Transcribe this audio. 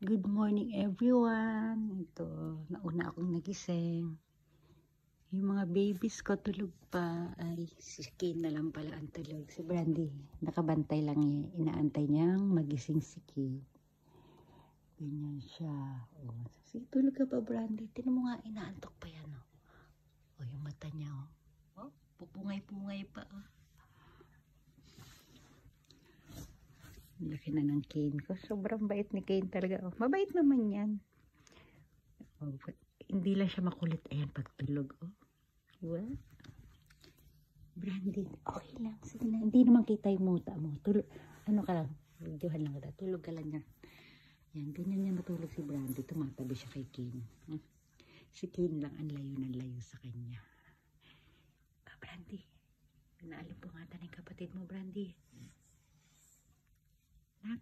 Good morning everyone. Ito, nauna akong nagising. Yung mga babies ko tulog pa. Ay, si Kane na lang pala ang tulog. Si Brandy, nakabantay lang eh. Inaantay niyang magising si Kane. Ganyan siya. Oh, sige, tulog ka pa Brandy. Tinan mo nga, inaantok pa yan. Oh, yung mata niya. Oh, pupungay-pungay pa. Oh. Laki na ng Kane ko. Sobrang bait ni Kane talaga. Oh, mabait naman yan. Oh, hindi lang siya makulit. Ayan, pagtulog. Oh. Diba? Brandy, okay lang. Sige na. Hindi naman kita yung muta mo. Tulog. Ano ka lang? Videohan lang kita. Tulog ka lang yan. Yan, ganyan niya matulog si Brandy. Tumatabi siya kay Kane. Si Kane lang ang layo ng layo sa kanya. Brandy, naalim po nga tanong kapatid mo, Brandy. Nak,